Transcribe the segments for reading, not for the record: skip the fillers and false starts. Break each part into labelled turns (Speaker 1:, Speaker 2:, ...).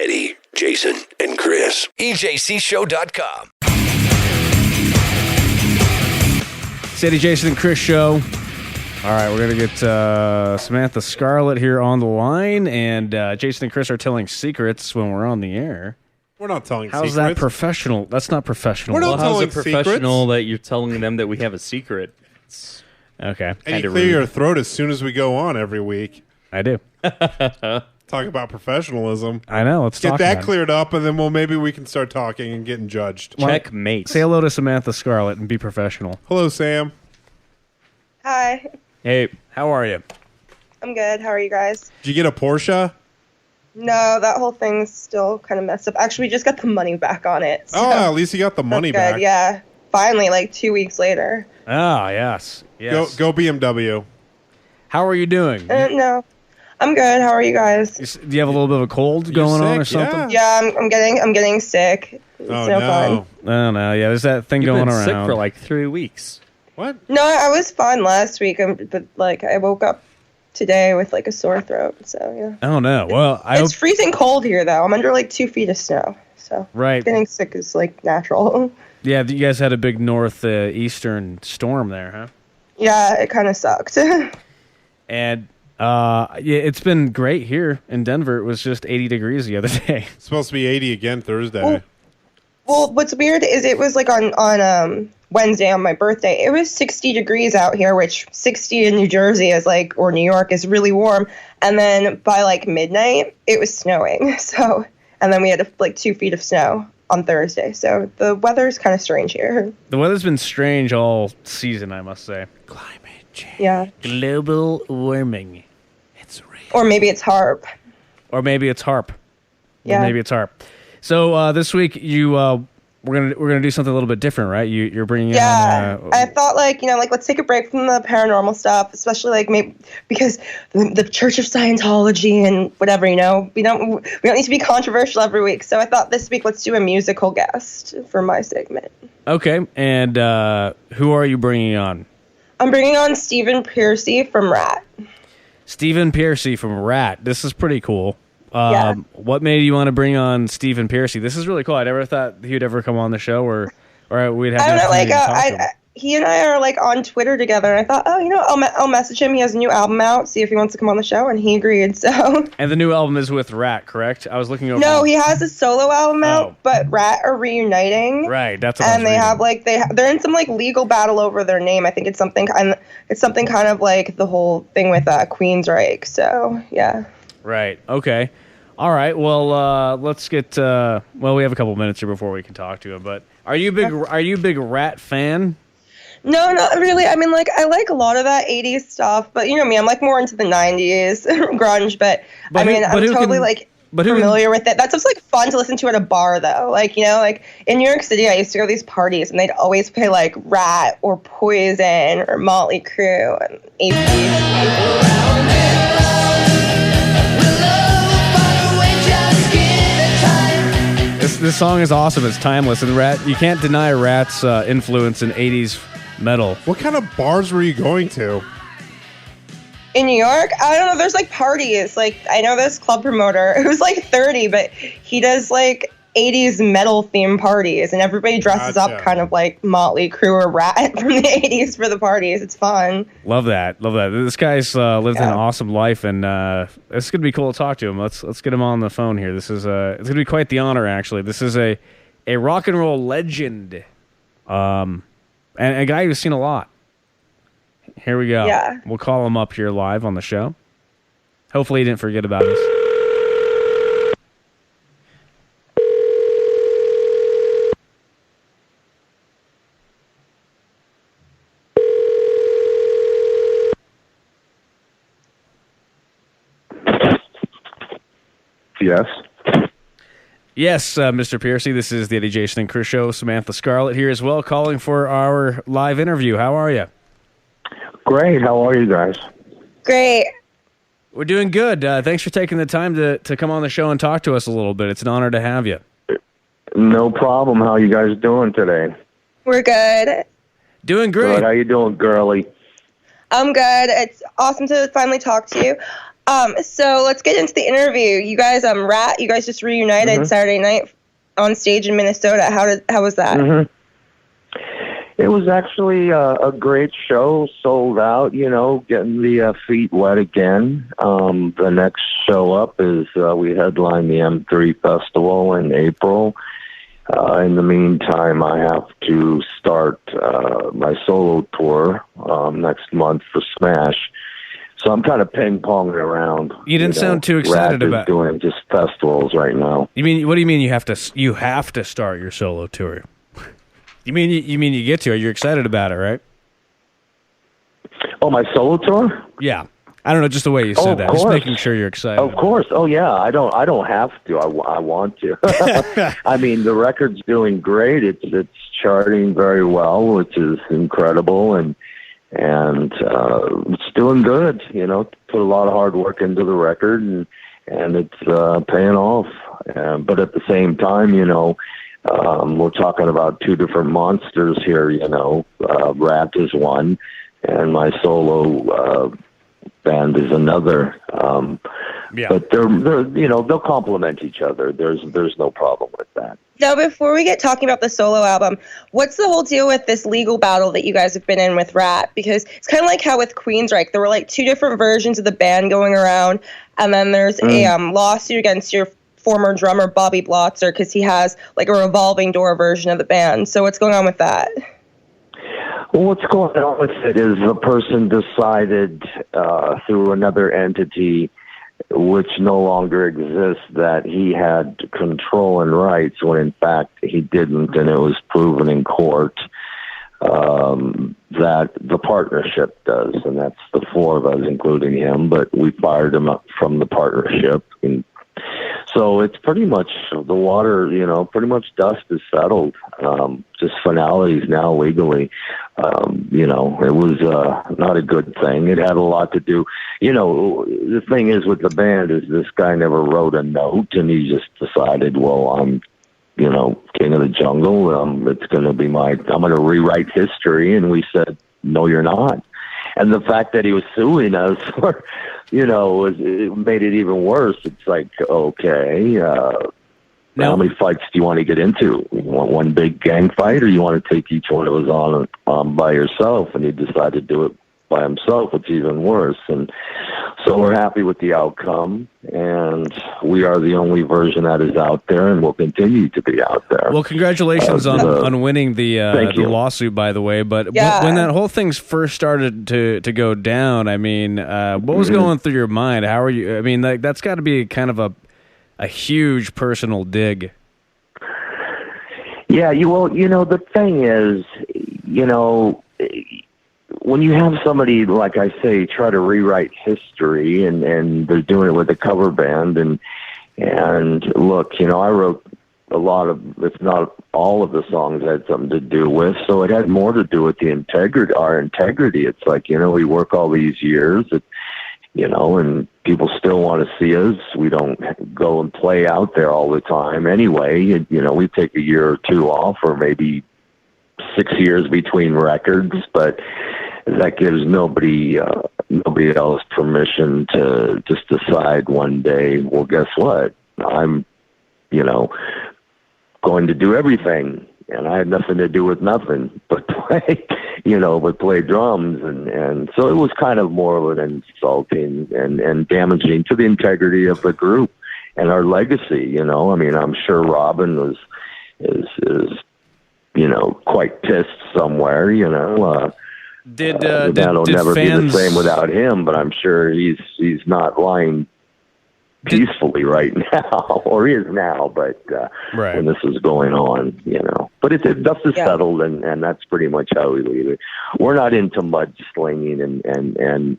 Speaker 1: Eddie, Jason, and Chris.
Speaker 2: EJCShow.com.
Speaker 3: It's Eddie, Jason, and Chris show. All right, we're going to get Samantha Scarlette here on the line, and Jason and Chris are telling secrets when we're on the air.
Speaker 4: We're not telling secrets.
Speaker 3: How's that professional? That's not professional.
Speaker 4: We're not
Speaker 5: how's
Speaker 4: telling
Speaker 5: it professional
Speaker 4: secrets?
Speaker 5: that you're telling them that we have a secret? It's
Speaker 3: Okay.
Speaker 4: And you clear your throat as soon as we go on every week.
Speaker 3: I do.
Speaker 4: Talk about professionalism.
Speaker 3: I know. Let's
Speaker 4: Get
Speaker 3: talk
Speaker 4: that
Speaker 3: about it.
Speaker 4: cleared up, and then maybe we can start talking and getting judged.
Speaker 5: checkmate.
Speaker 3: Say hello to Samantha Scarlette and be professional.
Speaker 4: Hello, Sam.
Speaker 6: Hi,
Speaker 5: Hey,
Speaker 3: How are you?
Speaker 6: I'm good. How are you guys?
Speaker 4: Did you get a Porsche?
Speaker 6: No, that whole thing's still kind of messed up. Actually, we just got the money back on it. So
Speaker 4: Oh, at least you got the money
Speaker 6: that's good.
Speaker 4: back.
Speaker 6: Yeah, finally, like 2 weeks later.
Speaker 3: Ah, yes. Yes.
Speaker 4: Go BMW.
Speaker 3: How are you doing?
Speaker 6: No, I'm good. How are you guys?
Speaker 3: Do you have a little bit of a cold going on or
Speaker 4: sick? Yeah.
Speaker 3: something?
Speaker 6: Yeah, I'm getting sick. It's
Speaker 4: Oh,
Speaker 6: no
Speaker 4: no.
Speaker 6: fun.
Speaker 3: I don't know. Yeah, there's that thing
Speaker 5: you've
Speaker 3: going
Speaker 5: been
Speaker 3: around.
Speaker 5: sick for like 3 weeks.
Speaker 4: What?
Speaker 6: No, I was fine last week, but like I woke up today with like a sore throat. So yeah,
Speaker 3: Oh, no. Well, I hope...
Speaker 6: it's freezing cold here though. I'm under like 2 feet of snow, so
Speaker 3: Right.
Speaker 6: getting sick is like natural.
Speaker 3: Yeah, you guys had a big northeastern storm there, huh?
Speaker 6: Yeah, it kind of sucked.
Speaker 3: And yeah, it's been great here in Denver. It was just 80 degrees the other day.
Speaker 4: It's supposed to be 80 again Thursday.
Speaker 6: Well, what's weird is it was like on Wednesday on my birthday. It was 60 degrees out here, which 60 in New Jersey is like, or New York is really warm. And then by like midnight, it was snowing. So, and then we had like 2 feet of snow on Thursday. So the weather's kind of strange here.
Speaker 3: The weather's been strange all season, I must say.
Speaker 4: Climate change.
Speaker 6: Yeah.
Speaker 3: Global warming.
Speaker 4: It's real.
Speaker 6: Or maybe it's HARP.
Speaker 3: Or maybe it's HARP.
Speaker 6: Yeah.
Speaker 3: Or maybe it's HARP. So this week we're gonna do something a little bit different, right? You're bringing
Speaker 6: Yeah,
Speaker 3: in.
Speaker 6: I thought like let's take a break from the paranormal stuff, especially like maybe because the Church of Scientology and whatever. We don't need to be controversial every week. So I thought this week let's do a musical guest for my segment.
Speaker 3: Okay, and who are you bringing on?
Speaker 6: I'm bringing on Stephen Pearcy from Rat.
Speaker 3: Stephen Pearcy from Rat. This is pretty cool.
Speaker 6: Yeah.
Speaker 3: What made you want to bring on Stephen Pearcy? This is really cool. I never thought he'd ever come on the show, or we'd have.
Speaker 6: I don't know,
Speaker 3: the opportunity to talk to him.
Speaker 6: he and I are like on Twitter together, and I thought, I'll message him. He has a new album out, see if he wants to come on the show, and he agreed. So. And
Speaker 3: the new album is with Rat, correct? I was looking over.
Speaker 6: No, he has a solo album out, but Rat are reuniting.
Speaker 3: Right, that's what
Speaker 6: and they have like they're in some like legal battle over their name. I think it's something kind of like the whole thing with Queensryche. So yeah.
Speaker 3: Right. Okay. All right. Well, let's get. Well, we have a couple minutes here before we can talk to him. But are you a big Rat fan?
Speaker 6: No, not really. I mean, like I like a lot of that '80s stuff, but you know me, I'm like more into the '90s grunge. But I'm totally familiar with it. That's just like fun to listen to at a bar, though. Like like in New York City, I used to go to these parties, and they'd always play like Rat or Poison or Motley Crue and
Speaker 3: This song is awesome. It's timeless, and Rat. You can't deny Rat's influence in '80s metal.
Speaker 4: What kind of bars were you going to?
Speaker 6: In New York? I don't know. There's like parties. Like I know this club promoter who's like 30, but he does like 80s metal themed parties, and everybody dresses up kind of like Motley Crue or Rat from the 80s for the parties. It's fun.
Speaker 3: Love that. Love that. This guy's lived an awesome life, and it's gonna be cool to talk to him. Let's get him on the phone here. This is it's gonna be quite the honor, actually. This is a rock and roll legend, and a guy who's seen a lot. Here we go.
Speaker 6: Yeah.
Speaker 3: We'll call him up here live on the show. Hopefully he didn't forget about us.
Speaker 7: Yes.
Speaker 3: Yes, Mr. Pearcy, this is the Eddie, Jason, and Chris show. Samantha Scarlette here as well, calling for our live interview. How are you?
Speaker 7: Great. How are you guys?
Speaker 6: Great.
Speaker 3: We're doing good. Thanks for taking the time to come on the show and talk to us a little bit. It's an honor to have you.
Speaker 7: No problem. How you guys doing today?
Speaker 6: We're good.
Speaker 3: Doing great.
Speaker 7: Good. How you doing, girly?
Speaker 6: I'm good. It's awesome to finally talk to you. So let's get into the interview. You guys, Rat, you guys just reunited Saturday night on stage in Minnesota. How was that?
Speaker 7: It was actually a great show, sold out, getting the feet wet again. The next show up is we headline the M3 Festival in April. In the meantime, I have to start my solo tour next month for Smash. So I'm kind of ping-ponging around.
Speaker 3: You didn't sound too excited about
Speaker 7: doing just festivals right now.
Speaker 3: You mean? What do you mean you have to start your solo tour? You mean you get to? You're excited about it, right?
Speaker 7: Oh, my solo tour?
Speaker 3: Yeah. I don't know, just the way you said that. Just making sure you're excited.
Speaker 7: Of course. Oh, yeah. I don't have to. I want to. I mean, the record's doing great. It's charting very well, which is incredible, and it's doing good. Put a lot of hard work into the record, and it's paying off. But at the same time, we're talking about two different monsters here. Rat is one, and my solo band is another. But they'll complement each other. There's no problem with that.
Speaker 6: Now, before we get talking about the solo album, what's the whole deal with this legal battle that you guys have been in with Rat? Because it's kind of like how with Queensryche, there were like two different versions of the band going around, and then there's a lawsuit against your former drummer Bobby Blotzer because he has like a revolving door version of the band. So what's going on with that?
Speaker 7: Well, what's going on with it is the person decided through another entity which no longer exists that he had control and rights when in fact he didn't, and it was proven in court that the partnership does, and that's the four of us including him, but we fired him up from the partnership. And so it's pretty much the water, pretty much dust is settled. Just finalities now legally. It was not a good thing. It had a lot to do. The thing is with the band is this guy never wrote a note, and he just decided, well, I'm, king of the jungle. It's going to be I'm going to rewrite history. And we said, no, you're not. And the fact that he was suing us for, it made it even worse. It's like, okay, how many fights do you want to get into? You want one big gang fight, or you want to take each one of us on by yourself? And he decided to do it by himself, which is even worse. And so we're happy with the outcome, and we are the only version that is out there, and will continue to be out there.
Speaker 3: Well, congratulations on winning the lawsuit, by the way. But when that whole thing first started to go down, I mean, what was going through your mind? How are you? I mean, that's got to be kind of a huge personal dig. Yeah,
Speaker 7: the thing is, when you have somebody, like I say, try to rewrite history, and they're doing it with a cover band, and look, I wrote a lot of, if not all of the songs I had something to do with, so it had more to do with our integrity. It's like, we work all these years, and people still want to see us. We don't go and play out there all the time anyway. We take a year or two off, or maybe 6 years between records, but that gives nobody else permission to just decide one day, well, guess what? I'm, going to do everything, and I had nothing to do with nothing but play, play drums, and so it was kind of more of an insulting and damaging to the integrity of the group and our legacy. I mean, I'm sure Robin is quite pissed somewhere. The band will never be the same without him, but I'm sure he's not lying peacefully right now, or he is now, but when this is going on, But dust is settled, and that's pretty much how we leave it. We're not into mudslinging and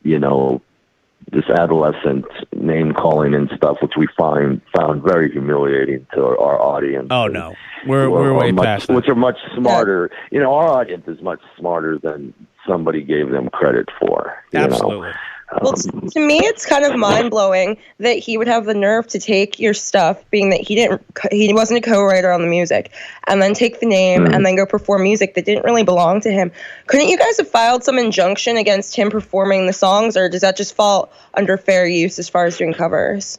Speaker 7: this adolescent name calling and stuff, which we found very humiliating to our audience.
Speaker 3: Oh no, we're way past that.
Speaker 7: Which are much smarter. Our audience is much smarter than somebody gave them credit for.
Speaker 3: Absolutely.
Speaker 6: Well, to me, it's kind of mind-blowing that he would have the nerve to take your stuff, being that he wasn't a co-writer on the music, and then take the name and then go perform music that didn't really belong to him. Couldn't you guys have filed some injunction against him performing the songs, or does that just fall under fair use as far as doing covers?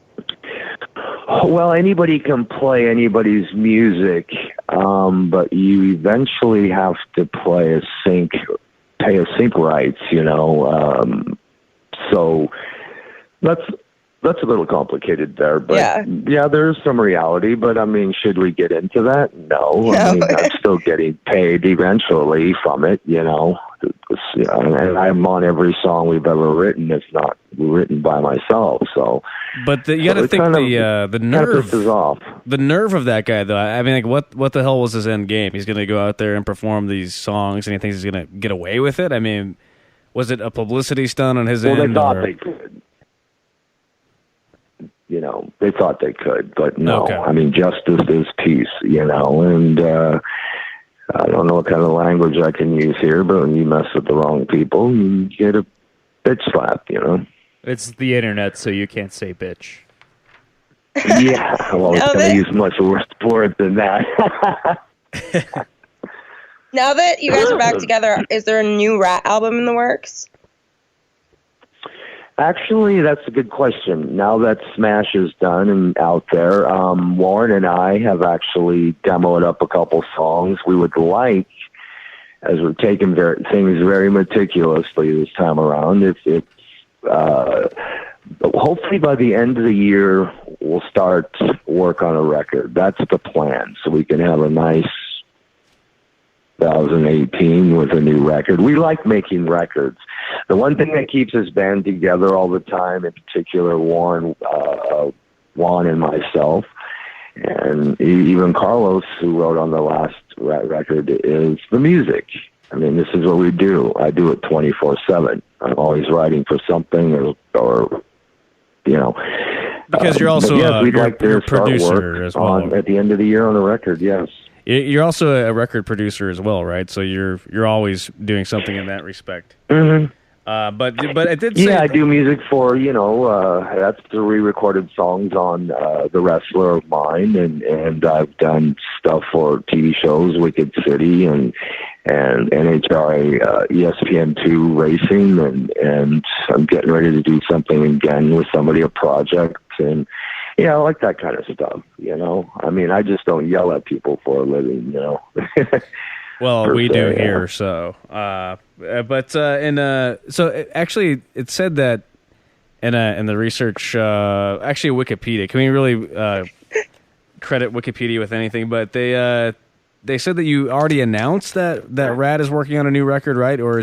Speaker 7: Well, anybody can play anybody's music, but you eventually have to pay a sync rights, so that's a little complicated there, but yeah, there's some reality. But I mean, should we get into that? No. I mean, I'm still getting paid eventually from it, and I'm on every song we've ever written, if not written by myself. So,
Speaker 3: but you got to think the nerve
Speaker 7: is off.
Speaker 3: The nerve of that guy, though. I mean, like, what the hell was his end game? He's going to go out there and perform these songs, and he thinks he's going to get away with it. I mean, was it a publicity stunt on his end?
Speaker 7: Well, they thought they could. They thought they could, but no. Okay. I mean, justice is peace, and I don't know what kind of language I can use here, but when you mess with the wrong people, you get a bitch slap,
Speaker 5: It's the internet, so you can't say bitch.
Speaker 7: Yeah, well, it's going to use much worse words than that.
Speaker 6: Now that you guys are back together, is there a new Rat album in the works?
Speaker 7: Actually, that's a good question. Now that Smash is done and out there, Warren and I have actually demoed up a couple songs. We would like, as we're taking things very meticulously this time around, hopefully by the end of the year, we'll start work on a record. That's the plan, so we can have a nice 2018 with a new record. We like making records. The one thing that keeps this band together all the time, in particular Juan and myself, and even Carlos, who wrote on the last record, is the music. I mean, this is what we do. I do it 24/7. I'm always writing for something, or
Speaker 3: because you're also
Speaker 7: we'd like to start
Speaker 3: producer
Speaker 7: work
Speaker 3: as well.
Speaker 7: At the end of the year on a record. Yes.
Speaker 3: You're also a record producer as well, right? So you're always doing something in that respect.
Speaker 7: Mm-hmm.
Speaker 3: But I did say...
Speaker 7: Yeah, I do music for, that's the re-recorded songs on The Wrestler of Mine, and I've done stuff for TV shows, Wicked City, and NHRA, ESPN2 Racing, and I'm getting ready to do something again with somebody, a project, and... I like that kind of stuff, I mean, I just don't yell at people for a living,
Speaker 3: Well, we do here, so. So actually, it said that in the research, actually Wikipedia, can we really credit Wikipedia with anything? But they said that you already announced that Rat is working on a new record, right? Or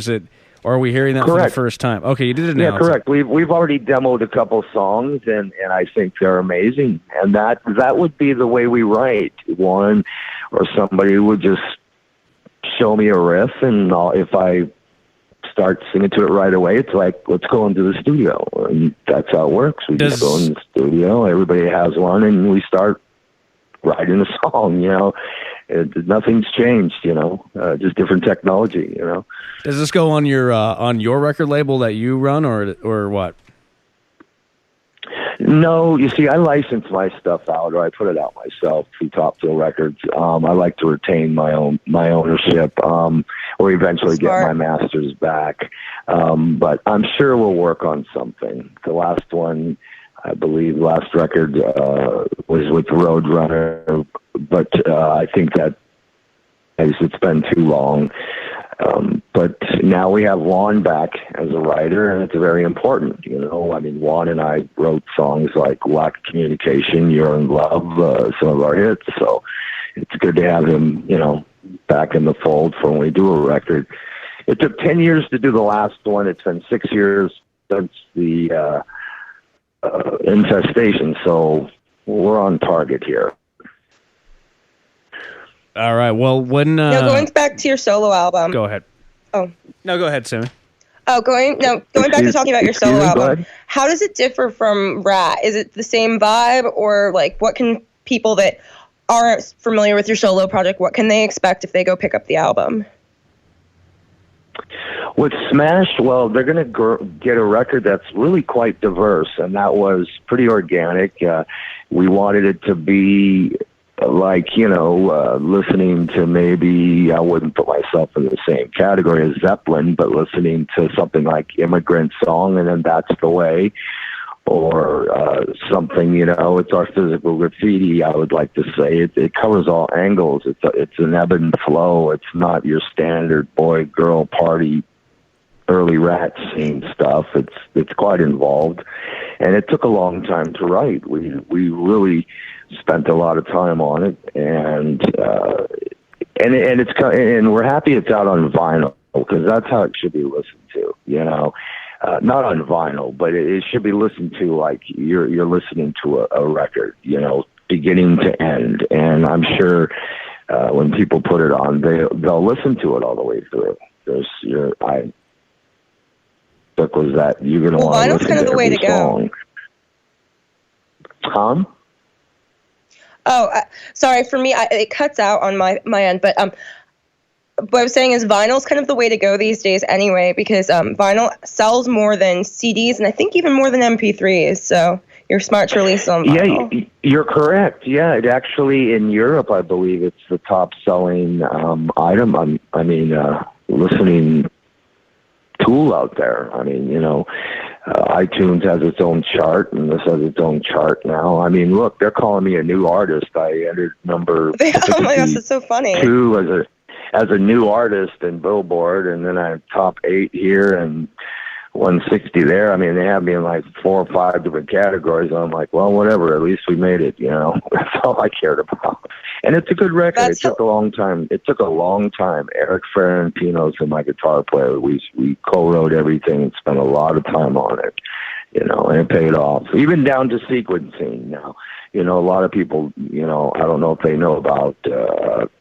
Speaker 3: are we hearing that for the first time? Okay, you did announce.
Speaker 7: Yeah, correct. We've already demoed a couple songs, and I think they're amazing. And that would be the way we write. One or somebody would just show me a riff, and if I start singing to it right away, it's like, let's go into the studio. And that's how it works. We just go in the studio, everybody has one, and we start writing a song, nothing's changed, just different technology,
Speaker 3: Does this go on your record label that you run, or what?
Speaker 7: No, you see, I license my stuff out, or I put it out myself through Top Fill Records. I like to retain my ownership, or eventually get my masters back. But I'm sure we'll work on something. The last one, I believe, last record was with Roadrunner, but I think that it's been too long. But now we have Juan back as a writer, and it's very important. I mean, Juan and I wrote songs like Lack of Communication, You're in Love, some of our hits. So it's good to have him, back in the fold for when we do a record. It took 10 years to do the last one. It's been 6 years since the infestation. So we're on target here.
Speaker 3: All right. Well, when
Speaker 6: going back to your solo album.
Speaker 3: Go ahead.
Speaker 6: Oh
Speaker 3: no, go ahead, Sammy.
Speaker 6: Oh, going back to talking about your solo album. How does it differ from Rat? Is it the same vibe, or what can people that aren't familiar with your solo project, what can they expect if they go pick up the album?
Speaker 7: With Smash, well, they're going to get a record that's really quite diverse, and that was pretty organic. We wanted it to be like, listening to, maybe, I wouldn't put myself in the same category as Zeppelin, but listening to something like Immigrant Song and Then That's the Way, or something, it's our physical graffiti, I would like to say. It covers all angles. It's an ebb and flow. It's not your standard boy-girl party, early rat scene stuff. It's quite involved, and it took a long time to write. We really spent a lot of time on it, and we're happy it's out on vinyl, because that's how it should be listened to. Not on vinyl, but it should be listened to like you're listening to a record, beginning to end. And I'm sure when people put it on, they'll listen to it all the way through. Was that you're going to want to listen
Speaker 6: kind of
Speaker 7: to
Speaker 6: the way
Speaker 7: every
Speaker 6: to
Speaker 7: song.
Speaker 6: Go. Sorry, for me, it cuts out on my end, but what I was saying is vinyl's kind of the way to go these days anyway, because vinyl sells more than CDs, and I think even more than MP3s, so you're smart to release on vinyl.
Speaker 7: Yeah, you're correct. Yeah, it actually, in Europe, I believe it's the top-selling item. Listening tool out there. iTunes has its own chart, and this has its own chart now. Look, they're calling me a new artist. I entered number
Speaker 6: oh my gosh, that's so funny.
Speaker 7: 2 as a new artist in Billboard, and then I'm top 8 here and 160 there. They have me in like 4 or 5 different categories. And I'm like, well, whatever. At least we made it. That's all I cared about. And it's a good record. It took a long time. Eric Ferrantino's my guitar player. We co-wrote everything and spent a lot of time on it. And it paid off. Even down to sequencing now. A lot of people, I don't know if they know about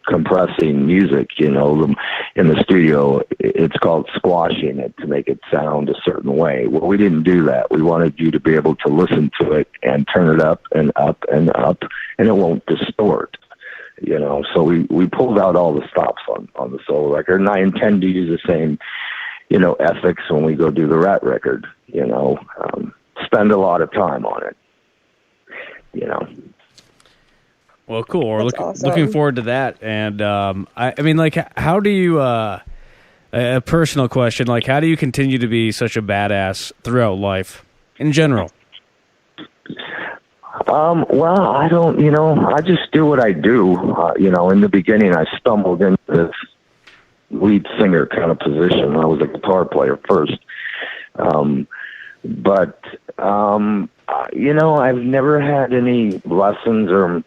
Speaker 7: compressing music, in the studio. It's called squashing it to make it sound a certain way. Well, we didn't do that. We wanted you to be able to listen to it and turn it up and up and up, and it won't distort. So we pulled out all the stops on the solo record, and I intend to use the same, ethics when we go do the Rat record, spend a lot of time on it.
Speaker 3: Well, cool. We're
Speaker 6: awesome.
Speaker 3: looking forward to that. And how do you? A personal question: how do you continue to be such a badass throughout life in general?
Speaker 7: Well, I don't. I just do what I do. In the beginning, I stumbled into this lead singer kind of position. I was a guitar player first, but. I've never had any lessons or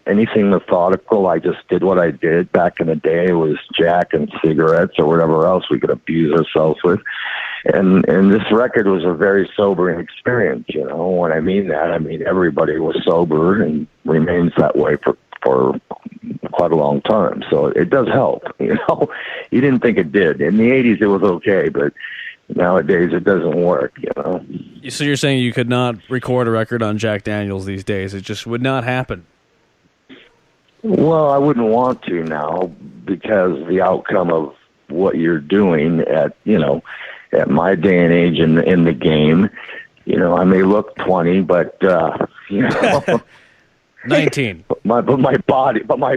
Speaker 7: anything methodical. I just did what I did. Back in the day, it was Jack and cigarettes or whatever else we could abuse ourselves with. And this record was a very sobering experience, When I mean that, everybody was sober and remains that way for quite a long time. So it does help, You didn't think it did. In the 80s, it was okay, but nowadays it doesn't work,
Speaker 3: So you're saying you could not record a record on Jack Daniels these days? It just would not happen.
Speaker 7: Well, I wouldn't want to now, because the outcome of what you're doing at my day and age in the game, I may look 20, but
Speaker 3: 19.
Speaker 7: But my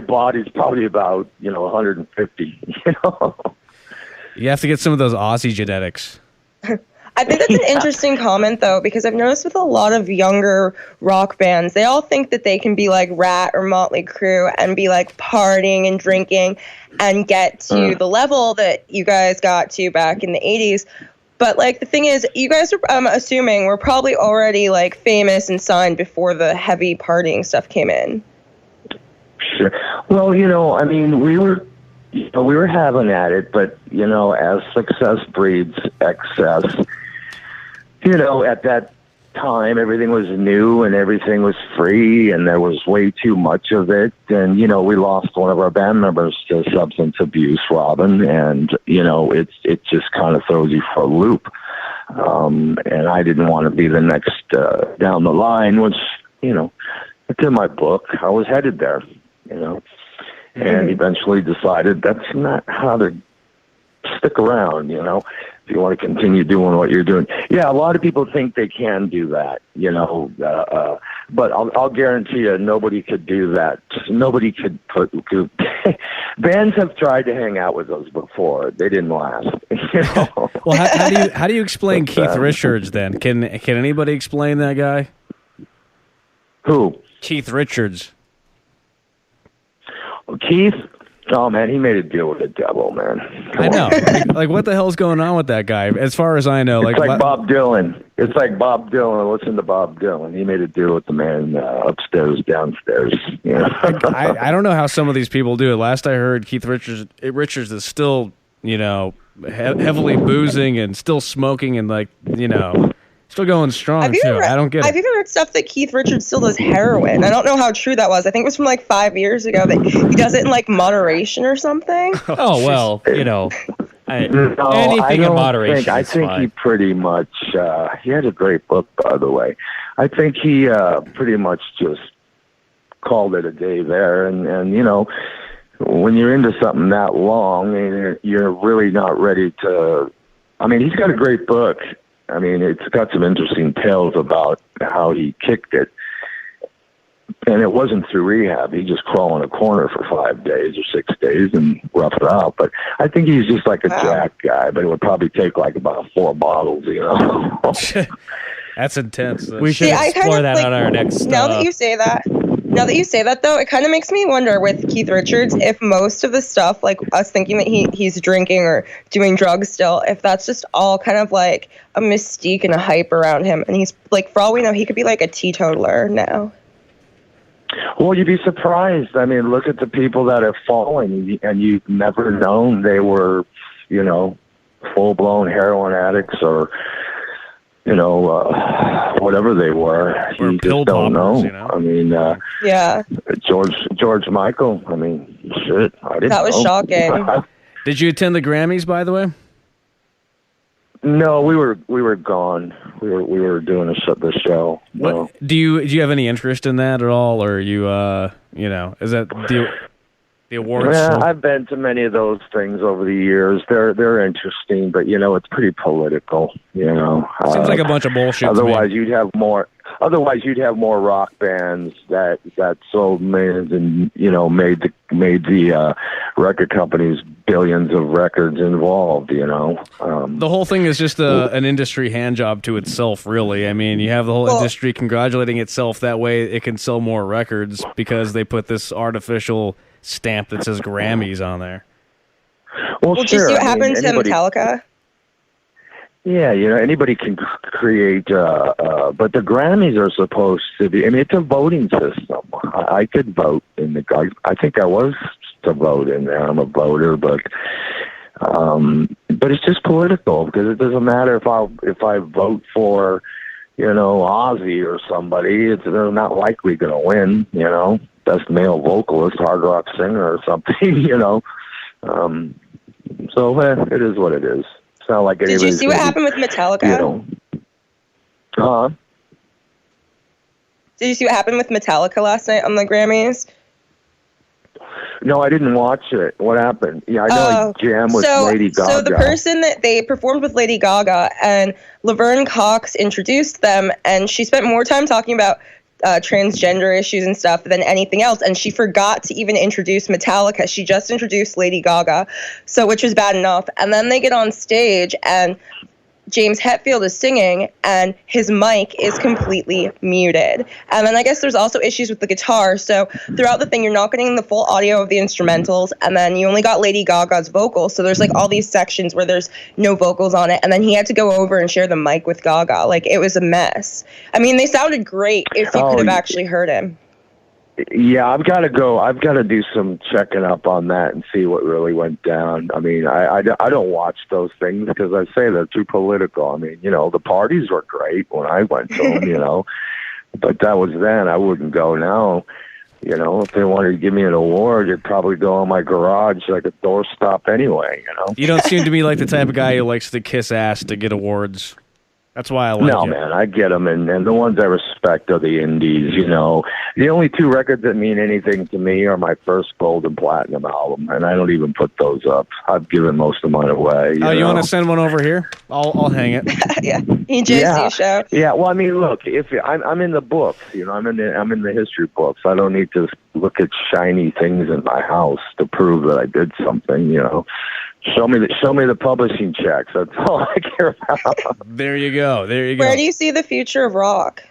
Speaker 7: body's probably about 150.
Speaker 3: You have to get some of those Aussie genetics.
Speaker 6: I think that's an interesting comment, though, because I've noticed with a lot of younger rock bands, they all think that they can be like Rat or Motley Crue and be like partying and drinking and get to the level that you guys got to back in the 80s. But the thing is, you guys are, I'm assuming, were probably already famous and signed before the heavy partying stuff came in.
Speaker 7: Sure. Well, we were having at it, but, as success breeds excess, at that time, everything was new and everything was free and there was way too much of it. And, we lost one of our band members to substance abuse, Robin, and, it just kind of throws you for a loop. And I didn't want to be the next down the line, which, it's in my book. I was headed there, and eventually decided that's not how to stick around, you know, if you want to continue doing what you're doing. Yeah, a lot of people think they can do that, you know, but I'll guarantee you nobody could do that. Nobody could bands have tried to hang out with us before. They didn't last. You know?
Speaker 3: Well, how do you explain Keith Richards then? Can anybody explain that guy?
Speaker 7: Who?
Speaker 3: Keith Richards.
Speaker 7: Keith? Oh, man, he made a deal with the devil, man.
Speaker 3: I know. Like, what the hell's going on with that guy? As far as I know.
Speaker 7: It's like Bob Dylan. It's like Bob Dylan. Listen to Bob Dylan. He made a deal with the man upstairs, downstairs. You know?
Speaker 3: I don't know how some of these people do it. Last I heard, Keith Richards is still, you know, heavily boozing and still smoking and, like, you know... Still going strong, too. I don't get it.
Speaker 6: I've even heard stuff that Keith Richards still does heroin. I don't know how true that was. I think it was from like 5 years ago that he does it in like moderation or something.
Speaker 5: Oh, well, you know,
Speaker 7: anything
Speaker 5: in moderation.
Speaker 7: I think he pretty much, he had a great book, by the way. I think he pretty much just called it a day there. And you know, when you're into something that long, and you're really not ready to, I mean, he's got a great book. I mean, it's got some interesting tales about how he kicked it. And it wasn't through rehab. He just crawled in a corner for 5 days or 6 days and roughed it out. But I think he's just like a jack guy, but it would probably take like about 4 bottles, you know.
Speaker 3: That's intense.
Speaker 5: We should explore that on our next...
Speaker 6: Now that you say that, though, it kind of makes me wonder with Keith Richards if most of the stuff, like us thinking that he's drinking or doing drugs still, if that's just all kind of like a mystique and a hype around him. And he's like, for all we know, he could be like a teetotaler now.
Speaker 7: Well, you'd be surprised. I mean, look at the people that have fallen, and you've never known they were, you know, full-blown heroin addicts or... you know, whatever they were, you just don't know. You know. I mean,
Speaker 6: yeah.
Speaker 7: George Michael. I mean, shit. I didn't know.
Speaker 6: That was shocking.
Speaker 3: Did you attend the Grammys, by the way?
Speaker 7: No, we were gone. We were doing the show.
Speaker 3: What
Speaker 7: No.
Speaker 3: do you have any interest in that at all, or you you know, is that the awards?
Speaker 7: Yeah, I've been to many of those things over the years. They're interesting, but you know, it's pretty political. You know,
Speaker 3: seems like a bunch of bullshit.
Speaker 7: Otherwise, you'd have more rock bands that sold millions and, you know, made the record companies billions of records involved. You know,
Speaker 3: the whole thing is just an industry hand job to itself. Really, I mean, you have the whole industry congratulating itself that way it can sell more records because they put this artificial stamp that says Grammys on there.
Speaker 7: Well,
Speaker 6: did you see what happened to Metallica?
Speaker 7: Yeah, you know, anybody can create, but the Grammys are supposed to be, I mean, it's a voting system. I could vote in I think I was to vote in there. I'm a voter, but it's just political because it doesn't matter if I vote for, you know, Ozzy or somebody, they're not likely going to win, you know. Best male vocalist, hard rock singer or something, you know. So it is what it is. It's not like
Speaker 6: Did you see what happened with Metallica?
Speaker 7: You know.
Speaker 6: Did you see what happened with Metallica last night on the Grammys?
Speaker 7: No, I didn't watch it. What happened? Yeah, I know I jammed with Lady Gaga.
Speaker 6: So the person that they performed with Lady Gaga, and Laverne Cox introduced them, and she spent more time talking about transgender issues and stuff than anything else, and she forgot to even introduce Metallica. She just introduced Lady Gaga, which was bad enough. And then they get on stage, and James Hetfield is singing, and his mic is completely muted. And then I guess there's also issues with the guitar. So throughout the thing, you're not getting the full audio of the instrumentals, and then you only got Lady Gaga's vocals. So there's like all these sections where there's no vocals on it, and then he had to go over and share the mic with Gaga. Like, it was a mess. I mean, they sounded great if you could have actually heard him.
Speaker 7: Yeah, I've got to go. I've got to do some checking up on that and see what really went down. I mean, I don't watch those things because I say they're too political. I mean, you know, the parties were great when I went to them, you know, but that was then. I wouldn't go now. You know, if they wanted to give me an award, it'd probably go in my garage like a doorstop anyway, you know.
Speaker 3: You don't seem to be like the type of guy who likes to kiss ass to get awards. That's why I like
Speaker 7: No,
Speaker 3: it.
Speaker 7: man, I get them, and the ones I respect are the indies, you know. The only 2 records that mean anything to me are my first gold and platinum album, and I don't even put those up. I've given most of mine away.
Speaker 3: You want to send one over here? I'll hang it.
Speaker 6: Yeah, EJC show.
Speaker 7: Yeah, well, I mean, look, if I'm in the books, you know, I'm in the history books. I don't need to look at shiny things in my house to prove that I did something, you know. Show me the publishing checks. That's all I care about.
Speaker 3: There you go.
Speaker 6: Where do you see the future of rock?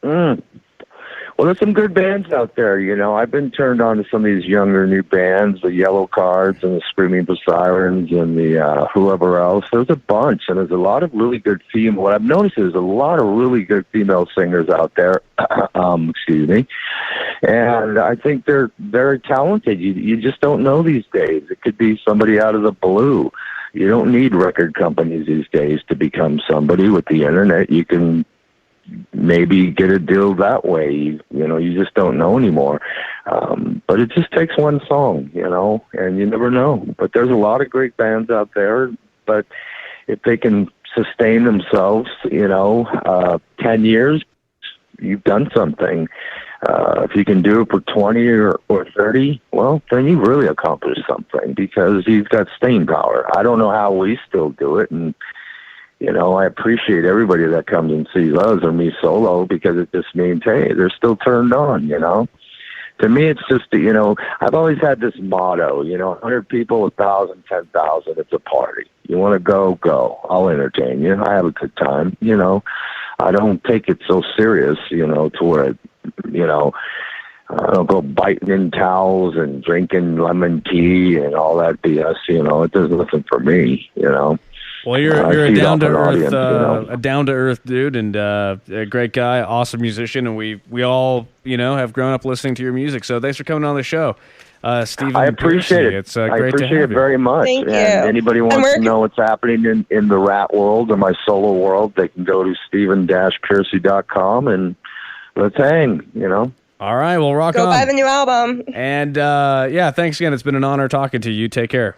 Speaker 7: Well, there's some good bands out there. You know, I've been turned on to some of these younger new bands, the Yellow Cards and the Screaming for Sirens and the whoever else. There's a bunch, and there's a lot of really good female. What I've noticed is a lot of really good female singers out there. Excuse me. And I think they're very talented. You just don't know these days. It could be somebody out of the blue. You don't need record companies these days to become somebody. With the internet, you can maybe get a deal that way. You know, you just don't know anymore. But it just takes one song, you know, and you never know. But there's a lot of great bands out there. But if they can sustain themselves, you know, 10 years, you've done something. If you can do it for 20 or 30, well, then you've really accomplished something because you've got staying power. I don't know how we still do it, and you know, I appreciate everybody that comes and sees us or me solo because it just means, hey, they're still turned on, you know. To me, it's just, you know, I've always had this motto, you know, 100 people, 1,000, 10,000, it's a party. You want to go, go. I'll entertain you. I have a good time, you know. I don't take it so serious, you know, to where, you know, I don't go biting in towels and drinking lemon tea and all that BS, you know. It does nothing for me, you know.
Speaker 3: Well, you're a down to earth, a down to earth dude, and a great guy, awesome musician, and we all, you know, have grown up listening to your music. So thanks for coming on the show, Stephen.
Speaker 7: I appreciate it.
Speaker 3: It's
Speaker 7: I
Speaker 3: great to
Speaker 7: appreciate
Speaker 3: have
Speaker 7: it very much.
Speaker 6: Thank you.
Speaker 7: And anybody wants to know what's happening in the rat world or my solo world, they can go to stephen-pearcy.com and let's hang. You know.
Speaker 3: All right, well, rock on.
Speaker 6: Go buy the new album.
Speaker 3: And yeah, thanks again. It's been an honor talking to you. Take care.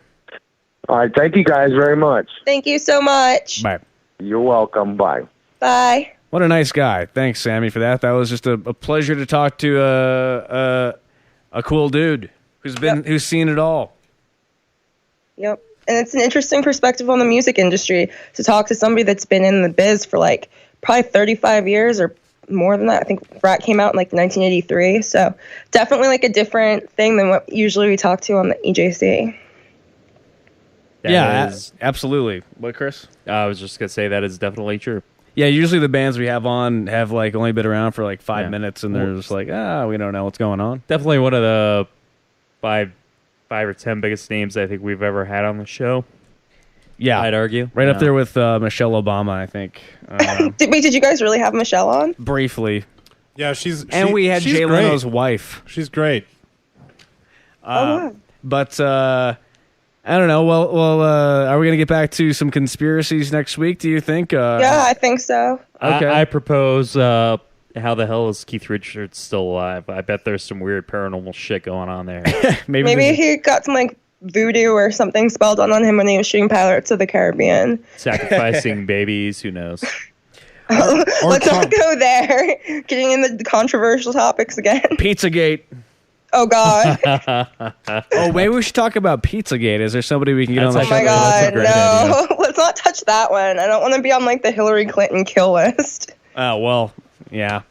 Speaker 7: All right, thank you guys very much.
Speaker 6: Thank you so much.
Speaker 3: Bye.
Speaker 7: You're welcome. Bye.
Speaker 6: Bye.
Speaker 3: What a nice guy. Thanks, Sammy, for that. That was just a pleasure to talk to a cool dude who's seen it all.
Speaker 6: Yep. And it's an interesting perspective on the music industry to talk to somebody that's been in the biz for like probably 35 years or more than that. I think Rat came out in like 1983. So definitely like a different thing than what usually we talk to on the EJC.
Speaker 3: Absolutely. What, Chris?
Speaker 5: I was just going to say that is definitely true.
Speaker 3: Yeah, usually the bands we have on have like only been around for like 5 minutes, and they're just like, we don't know what's going on.
Speaker 5: Definitely one of the five or 10 biggest names I think we've ever had on the show.
Speaker 3: Yeah,
Speaker 5: I'd argue.
Speaker 3: Right up there with Michelle Obama, I think.
Speaker 6: Did you guys really have Michelle on?
Speaker 3: Briefly.
Speaker 4: Yeah,
Speaker 3: and we had Jay Leno's wife.
Speaker 4: She's great.
Speaker 3: But I don't know. Well, are we going to get back to some conspiracies next week, do you think?
Speaker 6: Yeah, I think so.
Speaker 3: Okay.
Speaker 5: I propose, how the hell is Keith Richards still alive? I bet there's some weird paranormal shit going on there.
Speaker 6: Maybe he got some like voodoo or something spelled on him when he was shooting Pirates of the Caribbean.
Speaker 5: Sacrificing babies, who knows?
Speaker 6: Let's not go there. Getting in the controversial topics again.
Speaker 3: Pizzagate.
Speaker 6: Oh, God.
Speaker 3: Oh, maybe we should talk about Pizzagate. Is there somebody we can get on the show?
Speaker 6: Oh, my God, no. Let's not touch that one. I don't want to be on, like, the Hillary Clinton kill list.
Speaker 3: Oh, well, yeah.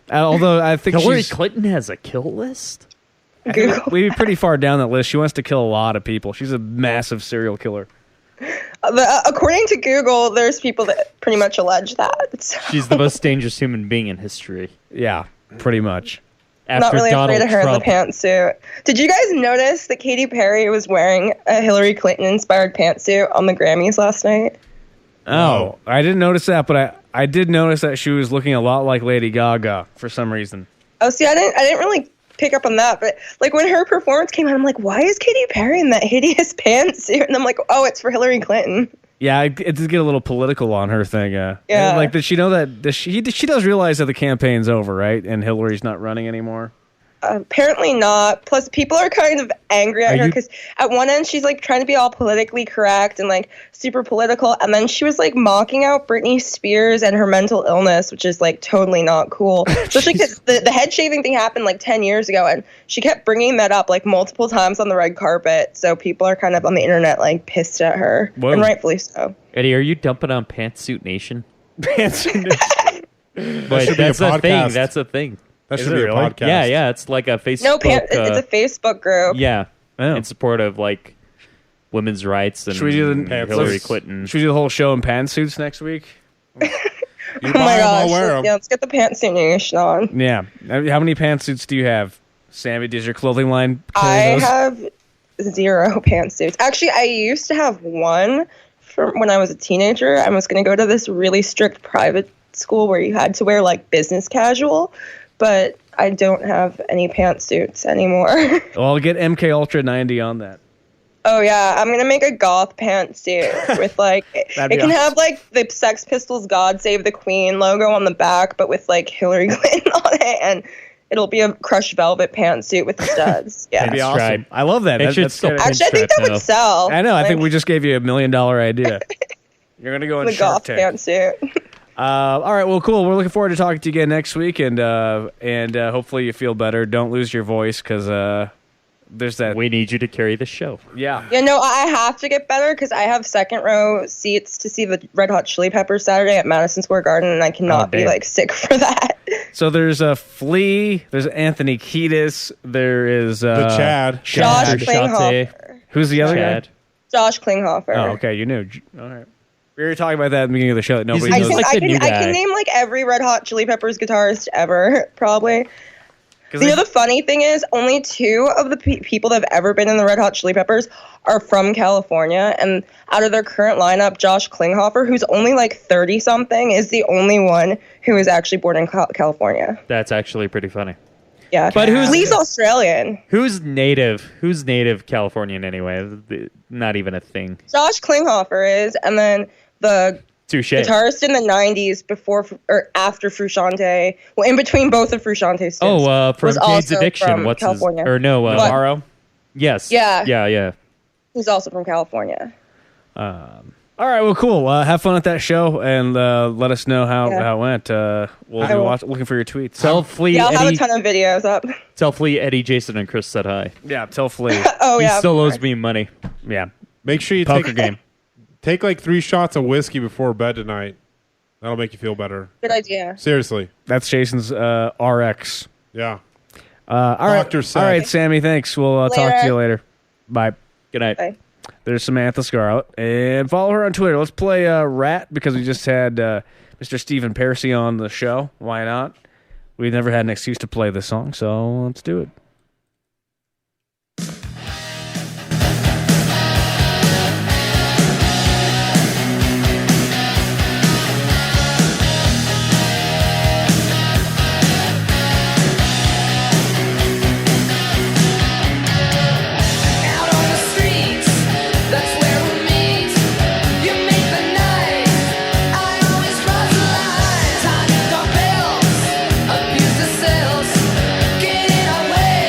Speaker 3: Although I think
Speaker 5: Hillary Clinton has a kill list?
Speaker 6: Google.
Speaker 3: We'd be pretty far down that list. She wants to kill a lot of people. She's a massive serial killer.
Speaker 6: According to Google, there's people that pretty much allege that. So.
Speaker 5: She's the most dangerous human being in history.
Speaker 3: Yeah, pretty much.
Speaker 6: I'm not really afraid of her in the pantsuit. Did you guys notice that Katy Perry was wearing a Hillary Clinton-inspired pantsuit on the Grammys last night?
Speaker 3: Oh, I didn't notice that, but I did notice that she was looking a lot like Lady Gaga for some reason.
Speaker 6: Oh, see, I didn't really pick up on that, but like when her performance came out, I'm like, why is Katy Perry in that hideous pantsuit? And I'm like, oh, it's for Hillary Clinton.
Speaker 3: Yeah, it did get a little political on her thing.
Speaker 6: Yeah.
Speaker 3: Like, did she know that she does realize that the campaign's over, right? And Hillary's not running anymore?
Speaker 6: Apparently not. Plus, people are kind of angry at her because at one end she's like trying to be all politically correct and like super political, and then she was like mocking out Britney Spears and her mental illness, which is like totally not cool. Especially because the head shaving thing happened like 10 years ago, and she kept bringing that up like multiple times on the red carpet. So people are kind of on the internet like pissed at her, and rightfully so.
Speaker 5: Eddie, are you dumping on Pantsuit Nation?
Speaker 3: Pantsuit Nation.
Speaker 5: But that's a thing. That's a thing.
Speaker 4: That should be a podcast.
Speaker 5: Yeah, it's like a Facebook.
Speaker 6: No, it's a Facebook group.
Speaker 5: Yeah, in support of like women's rights and Hillary Clinton.
Speaker 3: Should we do the whole show in pantsuits next week?
Speaker 6: Oh my gosh! Yeah, let's get the Pantsuit Nation on.
Speaker 3: Yeah, how many pantsuits do you have, Sammy? Does your clothing line?
Speaker 6: I have 0 pantsuits. Actually, I used to have one from when I was a teenager. I was going to go to this really strict private school where you had to wear like business casual. But I don't have any pantsuits anymore.
Speaker 3: Well, I'll get MK Ultra 90 on that.
Speaker 6: Oh, yeah. I'm going to make a goth pantsuit with, like, it can have, like, the Sex Pistols God Save the Queen logo on the back, but with, like, Hillary Clinton on it. And it'll be a crushed velvet pantsuit with studs. Yeah.
Speaker 3: That'd be awesome. I love that.
Speaker 6: Actually, I think that would sell.
Speaker 3: I know. I think we just gave you $1 million idea. You're going to go in Shark Tank.
Speaker 6: The goth pantsuit.
Speaker 3: All right, well, cool. We're looking forward to talking to you again next week, and hopefully you feel better. Don't lose your voice, because there's that.
Speaker 5: We need you to carry the show.
Speaker 3: Yeah.
Speaker 6: Yeah, no, I have to get better because I have second row seats to see the Red Hot Chili Peppers Saturday at Madison Square Garden, and I cannot be like sick for that.
Speaker 3: So there's a Flea. There's Anthony Kiedis. There is
Speaker 4: the Chad.
Speaker 6: Josh Klinghoffer.
Speaker 3: Who's the other guy?
Speaker 6: Josh Klinghoffer.
Speaker 3: Oh, okay. You knew. All right. We were talking about that at the beginning of the show. That nobody knows.
Speaker 6: I can name like every Red Hot Chili Peppers guitarist ever, probably. The funny thing is, only 2 of the people that have ever been in the Red Hot Chili Peppers are from California, and out of their current lineup, Josh Klinghoffer, who's only like 30-something, is the only one who is actually born in California.
Speaker 5: That's actually pretty funny.
Speaker 6: Yeah,
Speaker 5: but
Speaker 6: Lee's Australian.
Speaker 5: Who's native? Who's native Californian anyway? Not even a thing.
Speaker 6: Josh Klinghoffer is, and then the guitarist in the 90s before or after Frusciante, well, in between both of Frusciante's stints,
Speaker 5: from Jane's Addiction. What's
Speaker 6: California.
Speaker 3: Navarro?
Speaker 5: Yes.
Speaker 6: Yeah. He's also from California.
Speaker 3: All right, well, cool. Have fun at that show, and let us know how it went. We'll be looking for your tweets.
Speaker 5: Tell Flea,
Speaker 6: I'll have a ton of videos up.
Speaker 5: Tell Flea, Eddie, Jason, and Chris said hi.
Speaker 3: Yeah, tell Flea.
Speaker 6: He
Speaker 5: still owes me money.
Speaker 3: Yeah.
Speaker 4: Make sure you take like 3 shots of whiskey before bed tonight. That'll make you feel better.
Speaker 6: Good idea.
Speaker 4: Seriously.
Speaker 3: That's Jason's RX.
Speaker 4: Yeah.
Speaker 3: All right, Sammy, thanks. We'll talk to you later. Bye.
Speaker 5: Good night.
Speaker 6: Bye.
Speaker 3: There's Samantha Scarlette. And follow her on Twitter. Let's play Rat, because we just had Mr. Stephen Pearcy on the show. Why not? We've never had an excuse to play this song, so let's do it.
Speaker 8: Abuse the sales, get it away.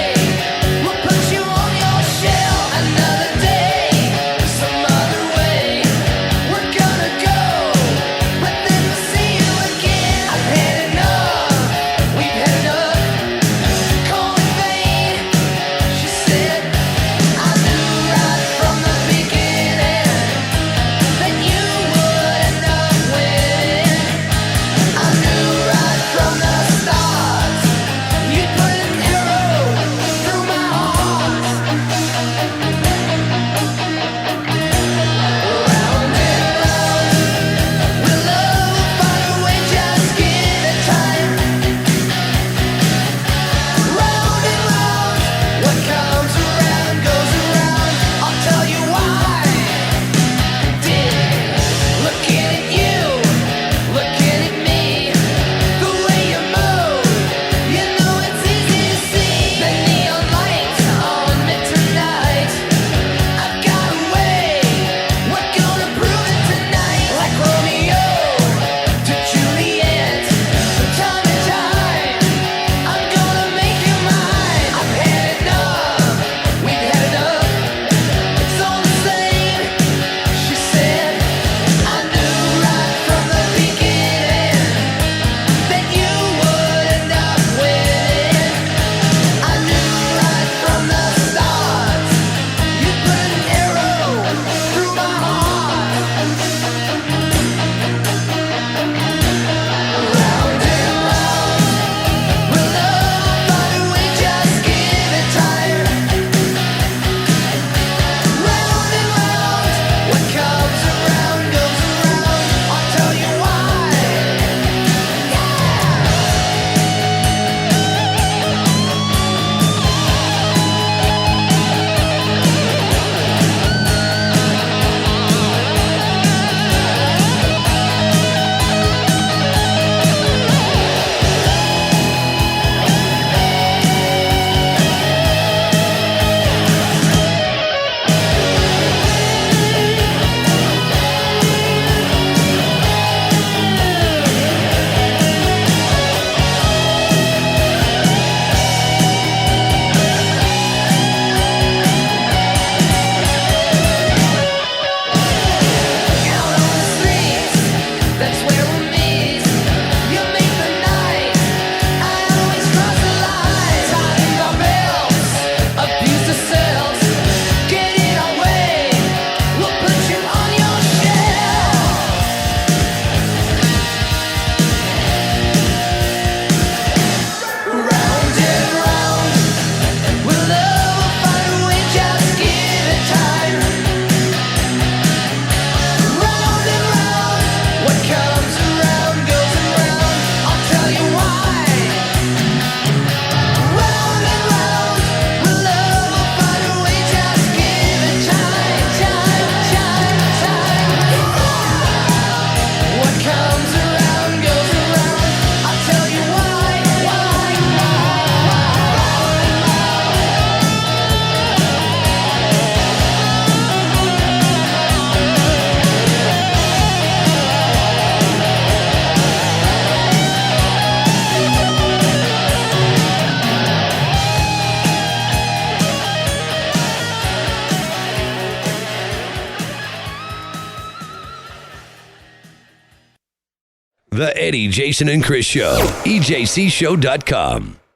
Speaker 2: The Eddie, Jason, and Chris Show. EJCShow.com.